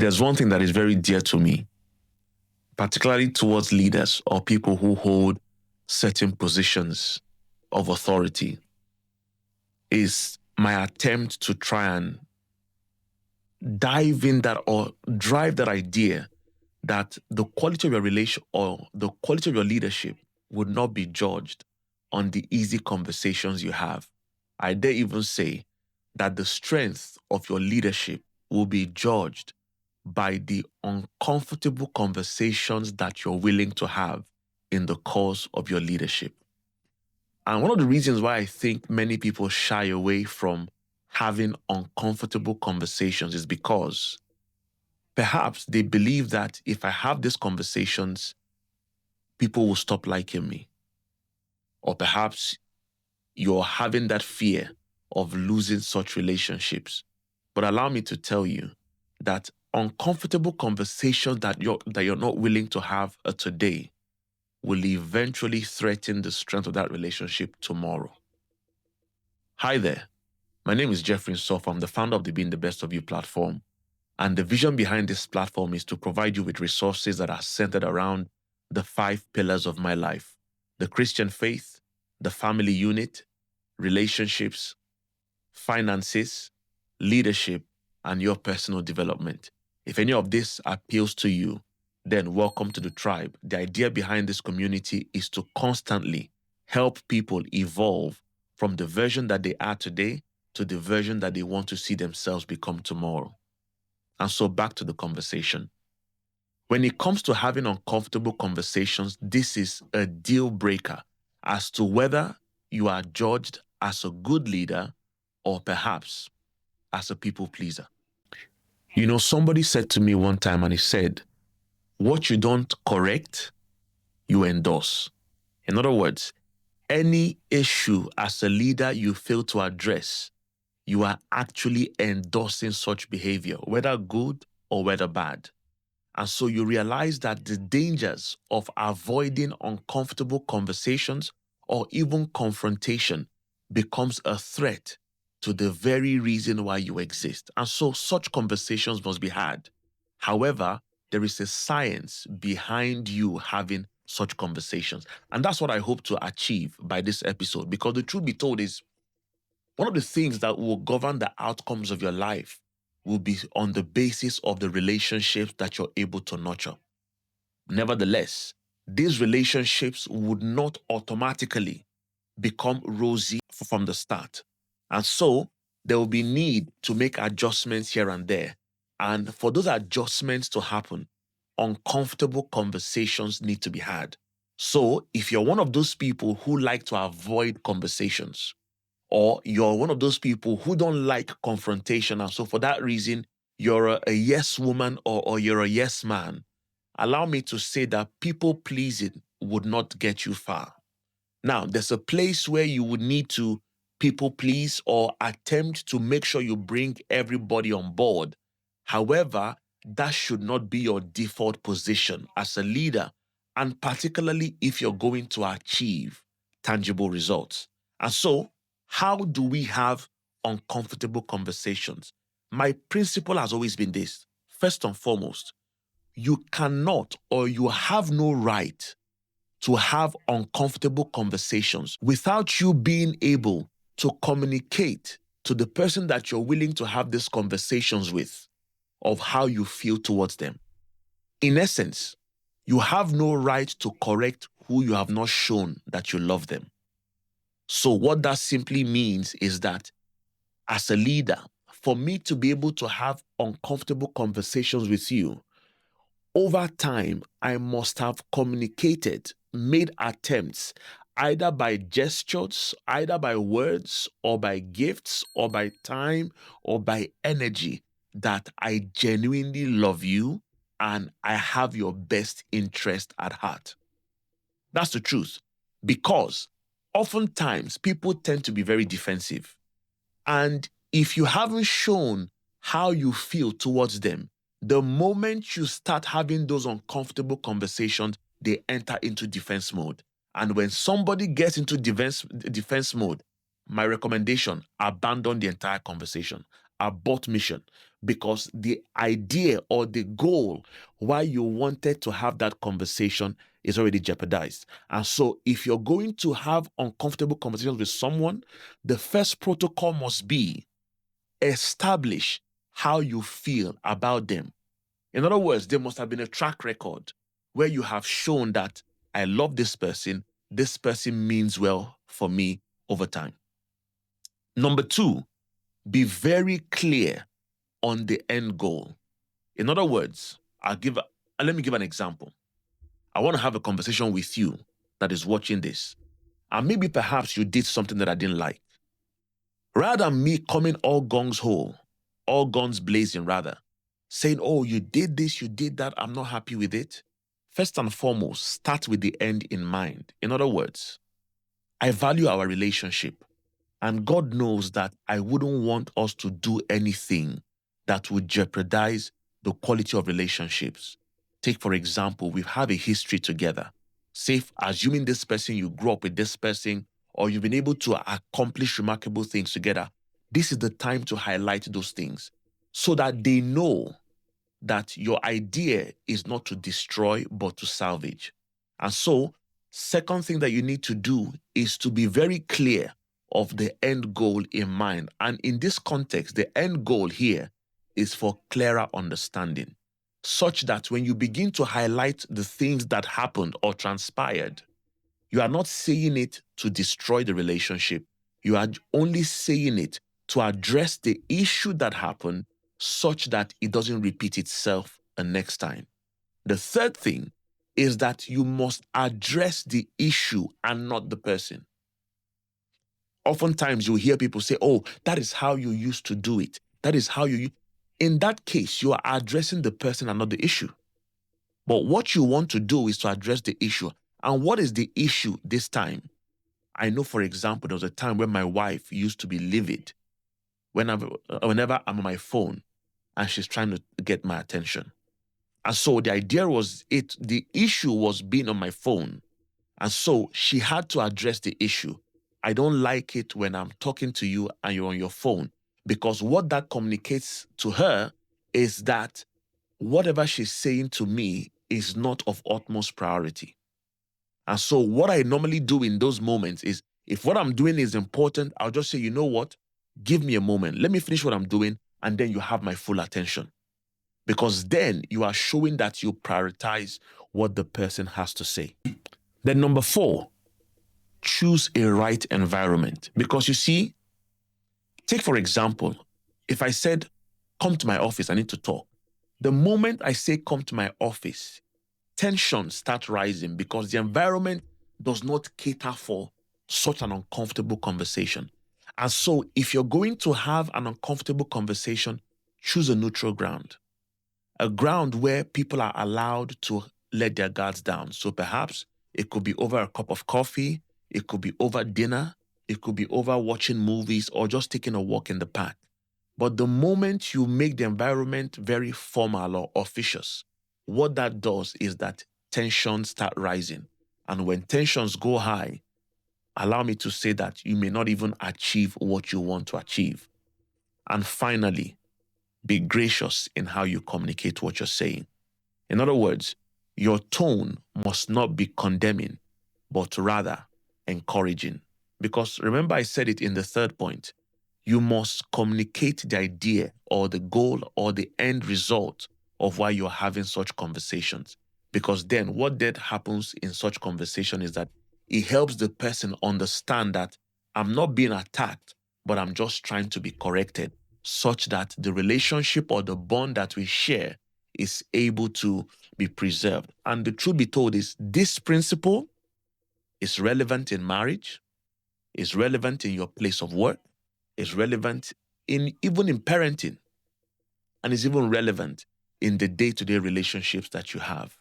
There's one thing that is very dear to me, particularly towards leaders or people who hold certain positions of authority, is my attempt to try and dive in that or drive that idea that the quality of your relation or the quality of your leadership would not be judged on the easy conversations you have. I dare even say that the strength of your leadership will be judged by the uncomfortable conversations that you're willing to have in the course of your leadership. And one of the reasons why I think many people shy away from having uncomfortable conversations is because perhaps they believe that if I have these conversations, people will stop liking me. Or perhaps you're having that fear of losing such relationships. But allow me to tell you that uncomfortable conversations that you're not willing to have today will eventually threaten the strength of that relationship tomorrow. Hi there. My name is Jeffrey Nsofor. I'm the founder of the Being the Best of You platform. And the vision behind this platform is to provide you with resources that are centered around the 5 pillars of my life: the Christian faith, the family unit, relationships, finances, leadership, and your personal development. If any of this appeals to you, then welcome to the tribe. The idea behind this community is to constantly help people evolve from the version that they are today to the version that they want to see themselves become tomorrow. And so back to the conversation. When it comes to having uncomfortable conversations, this is a deal breaker as to whether you are judged as a good leader or perhaps as a people pleaser. You know, somebody said to me one time, and he said, what you don't correct, you endorse. In other words, any issue as a leader you fail to address, you are actually endorsing such behavior, whether good or whether bad. And so you realize that the dangers of avoiding uncomfortable conversations or even confrontation becomes a threat to the very reason why you exist. And so such conversations must be had. However, there is a science behind you having such conversations. And that's what I hope to achieve by this episode, because the truth be told is one of the things that will govern the outcomes of your life will be on the basis of the relationships that you're able to nurture. Nevertheless, these relationships would not automatically become rosy from the start. And so there will be need to make adjustments here and there. And for those adjustments to happen, uncomfortable conversations need to be had. So if you're one of those people who like to avoid conversations, or you're one of those people who don't like confrontation, and so for that reason, you're a yes woman or you're a yes man, allow me to say that people pleasing would not get you far. Now, there's a place where you would need to people please or attempt to make sure you bring everybody on board. However, that should not be your default position as a leader, and particularly if you're going to achieve tangible results. And so, how do we have uncomfortable conversations? My principle has always been this. First and foremost, you cannot or you have no right to have uncomfortable conversations without you being able to communicate to the person that you're willing to have these conversations with of how you feel towards them. In essence, you have no right to correct who you have not shown that you love them. So what that simply means is that as a leader, for me to be able to have uncomfortable conversations with you, over time, I must have communicated, made attempts, either by gestures, either by words, or by gifts, or by time, or by energy, that I genuinely love you and I have your best interest at heart. That's the truth. Because oftentimes people tend to be very defensive. And if you haven't shown how you feel towards them, the moment you start having those uncomfortable conversations, they enter into defense mode. And when somebody gets into defense mode, my recommendation, abandon the entire conversation. abort mission, because the idea or the goal why you wanted to have that conversation is already jeopardized. And so if you're going to have uncomfortable conversations with someone, the first protocol must be establish how you feel about them. In other words, there must have been a track record where you have shown that I love this person means well for me over time. Number two, be very clear on the end goal. In other words, let me give an example. I want to have a conversation with you that is watching this, and maybe perhaps you did something that I didn't like. Rather than me coming all gongs-ho, all guns blazing rather, saying, oh, you did this, you did that, I'm not happy with it. First and foremost, start with the end in mind. In other words, I value our relationship, and God knows that I wouldn't want us to do anything that would jeopardize the quality of relationships. Take, for example, we have a history together. Say, assuming this person, you grew up with this person, or you've been able to accomplish remarkable things together, this is the time to highlight those things so that they know that your idea is not to destroy, but to salvage. And so, second thing that you need to do is to be very clear of the end goal in mind. And in this context, the end goal here is for clearer understanding, such that when you begin to highlight the things that happened or transpired, you are not saying it to destroy the relationship. You are only saying it to address the issue that happened such that it doesn't repeat itself the next time. The third thing is that you must address the issue and not the person. Oftentimes you hear people say, oh, that is how you used to do it. That is how you... In that case, you are addressing the person and not the issue. But what you want to do is to address the issue. And what is the issue this time? I know, for example, there was a time when my wife used to be livid whenever I'm on my phone and she's trying to get my attention. And so the idea was the issue was being on my phone. And so she had to address the issue. I don't like it when I'm talking to you and you're on your phone, because what that communicates to her is that whatever she's saying to me is not of utmost priority. And so what I normally do in those moments is, if what I'm doing is important, I'll just say, you know what? Give me a moment. Let me finish what I'm doing, and then you have my full attention. Because then you are showing that you prioritize what the person has to say. Then number 4, choose a right environment. Because you see, take for example, if I said, come to my office, I need to talk. The moment I say come to my office, tensions start rising because the environment does not cater for such an uncomfortable conversation. And so if you're going to have an uncomfortable conversation, choose a neutral ground, a ground where people are allowed to let their guards down. So perhaps it could be over a cup of coffee, it could be over dinner, it could be over watching movies or just taking a walk in the park. But the moment you make the environment very formal or officious, what that does is that tensions start rising. And when tensions go high, allow me to say that you may not even achieve what you want to achieve. And finally, be gracious in how you communicate what you're saying. In other words, your tone must not be condemning, but rather encouraging. Because remember, I said it in the third point, you must communicate the idea or the goal or the end result of why you're having such conversations. Because then what that happens in such conversation is that it helps the person understand that I'm not being attacked, but I'm just trying to be corrected, such that the relationship or the bond that we share is able to be preserved. And the truth be told is this principle is relevant in marriage, is relevant in your place of work, is relevant even in parenting, and is even relevant in the day-to-day relationships that you have.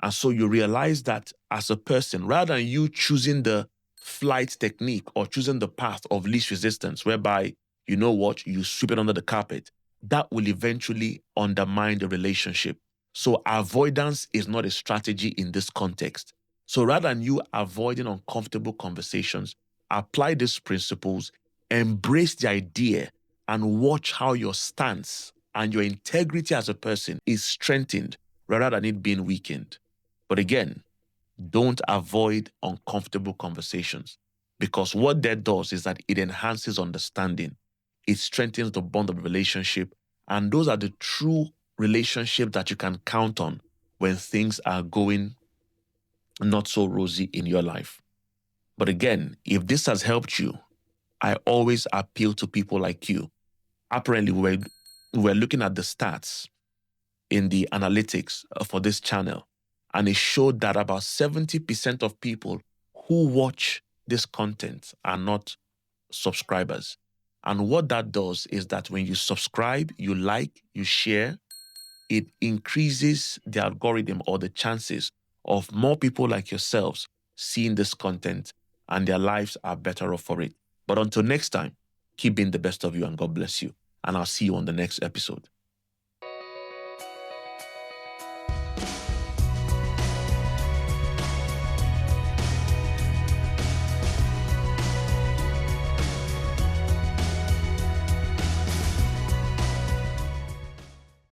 And so you realize that as a person, rather than you choosing the flight technique or choosing the path of least resistance, whereby, you know what, you sweep it under the carpet, that will eventually undermine the relationship. So avoidance is not a strategy in this context. So rather than you avoiding uncomfortable conversations, apply these principles, embrace the idea, and watch how your stance and your integrity as a person is strengthened rather than it being weakened. But again, don't avoid uncomfortable conversations, because what that does is that it enhances understanding, it strengthens the bond of the relationship, and those are the true relationships that you can count on when things are going not so rosy in your life. But again, if this has helped you, I always appeal to people like you. Apparently, we're looking at the stats in the analytics for this channel, and it showed that about 70% of people who watch this content are not subscribers. And what that does is that when you subscribe, you like, you share, it increases the algorithm or the chances of more people like yourselves seeing this content, and their lives are better off for it. But until next time, keep being the best of you, and God bless you. And I'll see you on the next episode.